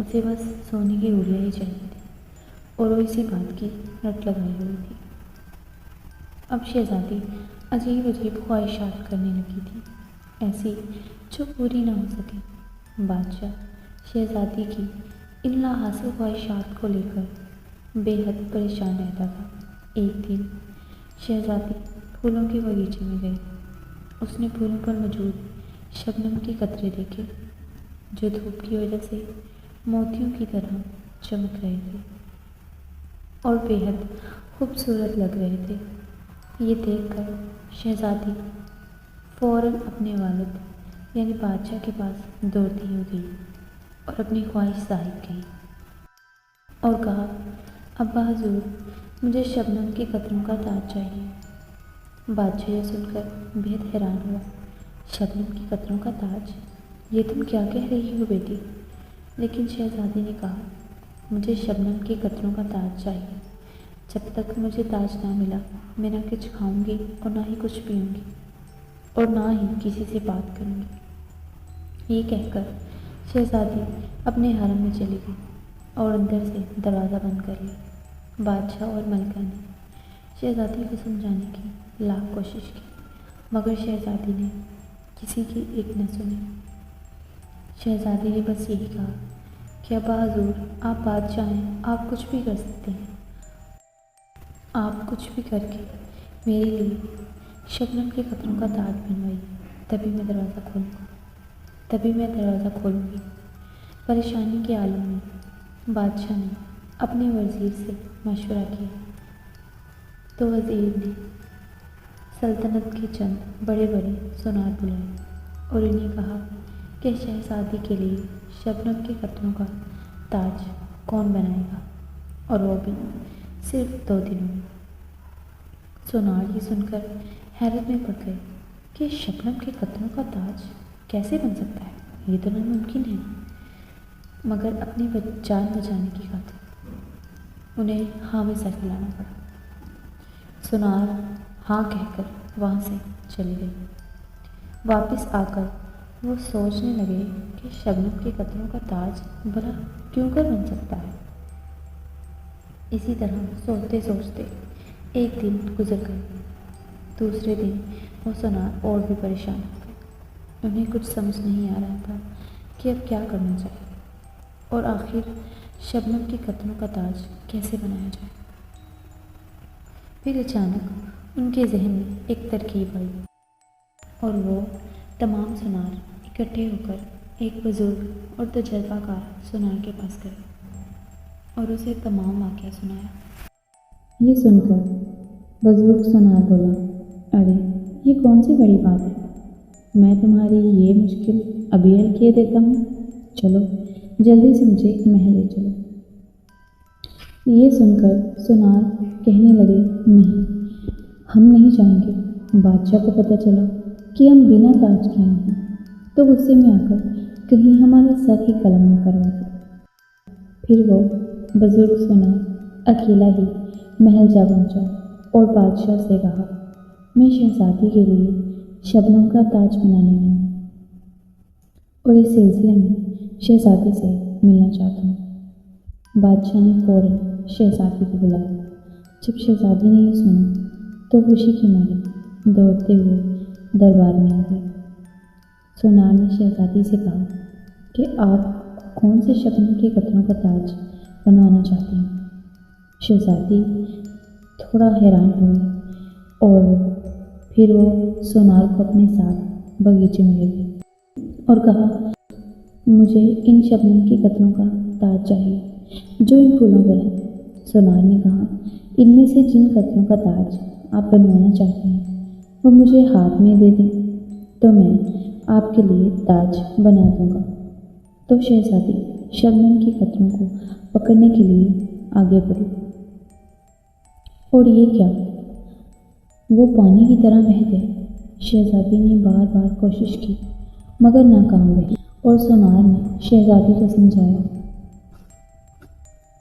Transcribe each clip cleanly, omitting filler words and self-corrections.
اسے بس سونے کی گڑیا ہی چاہیے تھی اور وہ اسی بات کی رٹ لگائی ہوئی تھی۔ اب شہزادی عجیب عجیب خواہشات کرنے لگی تھی، ایسی جو پوری نہ ہو سکے۔ بادشاہ شہزادی کی ان لا حاصل خواہشات کو لے کر بے حد پریشان رہتا تھا۔ ایک دن شہزادی پھولوں کے باغیچے میں گئی۔ اس نے پھولوں پر موجود شبنم کے قطرے دیکھے جو دھوپ کی وجہ سے موتیوں کی طرح چمک رہے تھے اور بے حد خوبصورت لگ رہے تھے۔ یہ دیکھ کر شہزادی فوراً اپنے والد یعنی بادشاہ کے پاس دوڑتی ہو گئی اور اپنی خواہش ظاہر کی اور کہا، ابا حضور، مجھے شبنم کے قطروں کا تاج چاہیے۔ بادشاہ یہ سن کر بہت حیران ہوا۔ شبنم کے قطروں کا تاج؟ یہ تم کیا کہہ رہی ہو بیٹی؟ لیکن شہزادی نے کہا، مجھے شبنم کے قطروں کا تاج چاہیے۔ جب تک مجھے تاج نہ ملا میں نہ کچھ کھاؤں گی اور نہ ہی کچھ پیوں گی اور نہ ہی کسی سے بات کروں گی۔ یہ کہہ کر شہزادی اپنے حرم میں چلی گئی اور اندر سے دروازہ بند کر لیا۔ بادشاہ اور ملکہ نے شہزادی کو سمجھانے کی لاکھ کوشش کی مگر شہزادی نے کسی کی ایک نہ سنی۔ شہزادی نے بس یہی کہا کہ ابا حضور، آپ بادشاہ ہیں، آپ کچھ بھی کر سکتے ہیں، آپ کچھ بھی کر کے میرے لیے شبنم کے قطروں کا تاج بنوائیے، تبھی میں دروازہ کھولوں گی۔ پریشانی کے عالم میں بادشاہ نے اپنے وزیر سے مشورہ کیا تو وزیر نے سلطنت کے چند بڑے بڑے سونار بلائے اور انہیں کہا کہ شہزادی کے لیے شبنم کے قطروں کا تاج کون بنائے گا، اور وہ بھی صرف 2 دنوں میں۔ سونار یہ سن کر حیرت میں پڑ گئے کہ شبنم کے قطروں کا تاج کیسے بن سکتا ہے، یہ تو ناممکن ہے۔ مگر اپنی جان بچانے کی خاطر انہیں ہاں میں سر ہلانا پڑا۔ سونار ہاں کہہ کر وہاں سے چلی گئی۔ واپس آ کر وہ سوچنے لگے کہ شبنم کے قطروں کا تاج بھلا کیوں کر بن سکتا ہے۔ اسی طرح سوچتے سوچتے ایک دن گزر گئے۔ دوسرے دن وہ سونار اور بھی پریشان ہو گئے۔ انہیں کچھ سمجھ نہیں آ رہا تھا کہ اب کیا کرنا چاہیے اور آخر شبنم کے قطروں کا تاج کیسے بنایا جائے۔ پھر اچانک ان کے ذہن میں ایک ترکیب آئی اور وہ تمام سونار اکٹھے ہو کر ایک بزرگ اور تجربہ کار سونار کے پاس گئے اور اسے تمام واقعہ سنایا۔ یہ سن کر بزرگ سونار بولا، ارے یہ کون سی بڑی بات ہے، میں تمہاری یہ مشکل ابھی حل کیے دیتا ہوں، چلو جلدی سے مجھے ایک محل لے چلو۔ یہ سن کر سونار کہنے لگے، نہیں، ہم نہیں جائیں گے۔ بادشاہ کو پتہ چلا کہ ہم بنا تاج کے آئے ہیں تو غصے میں آ کر کہیں ہمارا سر ہی قلم نہ کروا دے۔ پھر وہ بزرگ سونار اکیلا ہی محل جا پہنچا اور بادشاہ سے کہا، میں شہزادی کے لیے شبنم کا تاج بنانے آیا ہوں اور اس سلسلے میں شہزادی سے ملنا چاہتا ہوں۔ بادشاہ نے فوراً شہزادی کو بلایا۔ جب شہزادی نے یہ سنا تو خوشی کے مارے دوڑتے ہوئے دربار میں آ گئی۔ سونار نے شہزادی سے کہا کہ آپ کون سے شبنم کے قطروں کا تاج بنوانا چاہتے ہیں۔ شہزادی تھوڑا حیران ہوئی اور پھر وہ سونار کو اپنے ساتھ باغیچے میں لے گئی اور کہا، مجھے ان شبنم کے قطروں کا تاج چاہیے جو ان پھولوں پر ہے۔ سونار نے کہا، ان میں سے جن قطروں کا تاج آپ بنوانا چاہتے ہیں وہ مجھے ہاتھ میں دے دیں تو میں آپ کے لیے تاج بنا دوں گا۔ تو شہزادی شبنم کے قطروں کو پکڑنے کے لیے آگے بڑھی اور یہ کیا، وہ پانی کی طرح بہہ گئے۔ شہزادی نے بار بار کوشش کی مگر ناکام رہی اور سونار نے شہزادی کو سمجھایا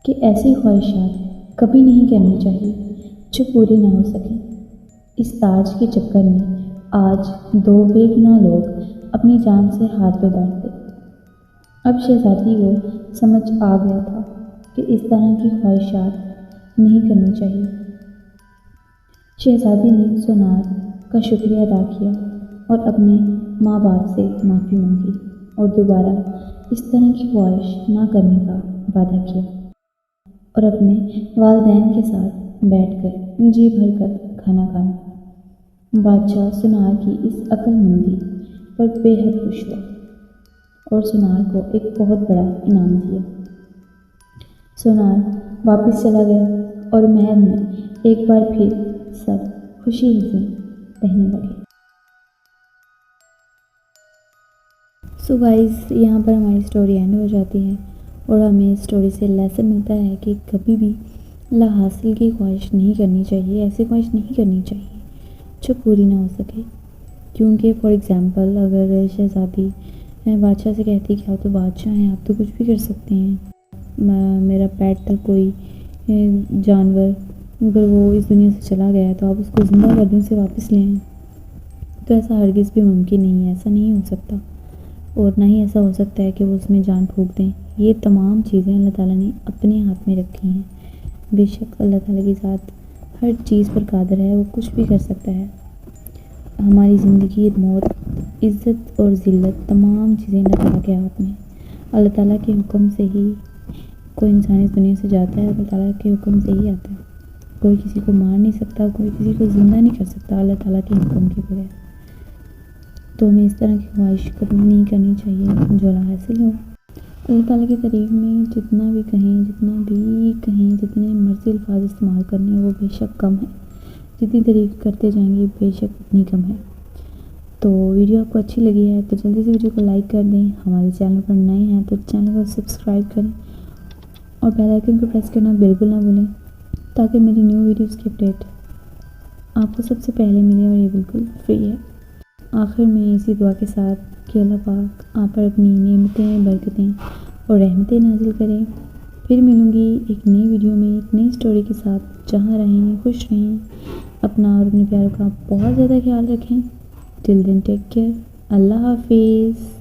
کہ ایسی خواہشات کبھی نہیں کرنی چاہیے جو پوری نہ ہو سکیں۔ اس تاج کے چکر میں آج 2 بے گناہ لوگ اپنی جان سے ہاتھ دھو بیٹھتے اب شہزادی کو سمجھ آ گیا تھا کہ اس طرح کی خواہشات نہیں کرنی چاہیے۔ شہزادی نے سونار کا شکریہ ادا کیا اور اپنے ماں باپ سے معافی مانگی اور دوبارہ اس طرح کی خواہش نہ کرنے کا وعدہ کیا اور اپنے والدین کے ساتھ بیٹھ کر جی بھر کر کھانا کھایا۔ بادشاہ سونار کی اس عقل مندی پر بے حد خوش ہوا اور سونار کو ایک بہت بڑا انعام دیا۔ سونار واپس چلا گیا اور محل میں ایک بار پھر سب خوشی خوشی رہنے لگے۔ سو گائز، یہاں پر ہماری اسٹوری اینڈ ہو جاتی ہے اور ہمیں اس اسٹوری سے لیسن ملتا ہے کہ کبھی بھی لا حاصل کی خواہش نہیں کرنی چاہیے، ایسی خواہش نہیں کرنی چاہیے جو پوری نہ ہو سکے۔ کیونکہ فار ایگزامپل اگر شہزادی بادشاہ سے کہتی کہ آپ تو بادشاہ ہیں، آپ تو کچھ بھی کر سکتے ہیں، میرا پیٹ تھا کوئی جانور، اگر وہ اس دنیا سے چلا گیا ہے تو آپ اس کو زندہ کر دیں، اسے واپس لے آئیں، تو ایسا ہرگز بھی ممکن نہیں ہے، ایسا نہیں ہو سکتا، اور نہ ہی ایسا ہو سکتا ہے کہ وہ اس میں جان پھونک دیں۔ یہ تمام چیزیں اللہ تعالیٰ نے اپنے ہاتھ میں رکھی ہیں۔ بے شک اللہ تعالیٰ کی ذات ہر چیز پر قادر ہے، وہ کچھ بھی کر سکتا ہے۔ ہماری زندگی، موت، عزت اور ذلت، تمام چیزیں اللہ تعالیٰ کے ہاتھ میں۔ اللہ تعالیٰ کے حکم سے ہی کوئی انسان اس دنیا سے جاتا ہے، اللہ تعالیٰ کے حکم سے ہی آتا ہے۔ کوئی کسی کو مار نہیں سکتا، کوئی کسی کو زندہ نہیں کر سکتا اللہ تعالیٰ کے حکم کے بغیر۔ تو ہمیں اس طرح کی خواہش کبھی نہیں کرنی چاہیے جو لا حاصل ہو۔ اللہ تعالیٰ کی تعریف میں جتنا بھی کہیں، جتنے مرضی الفاظ استعمال کرنے وہ بے شک کم ہے، جتنی تعریف کرتے جائیں گے بے شک اتنی کم ہے۔ تو ویڈیو آپ کو اچھی لگی ہے تو جلدی سے ویڈیو کو لائک کر دیں، ہمارے چینل پر نئے ہیں تو چینل کو سبسکرائب کریں اور بیل آئیکن کو پریس کرنا بالکل نہ بھولیں تاکہ میری نیو ویڈیوز کی اپڈیٹ آپ کو سب سے پہلے ملے، اور یہ بالکل فری ہے۔ آخر میں اسی دعا کے ساتھ کہ اللہ پاک آپ پر اپنی نعمتیں، برکتیں اور رحمتیں نازل کریں۔ پھر ملوں گی ایک نئی ویڈیو میں ایک نئی اسٹوری کے ساتھ۔ جہاں رہیں خوش رہیں، اپنا اور اپنے پیاروں کا بہت زیادہ خیال رکھیں۔ ٹل دین ٹیک کیئر، اللہ حافظ۔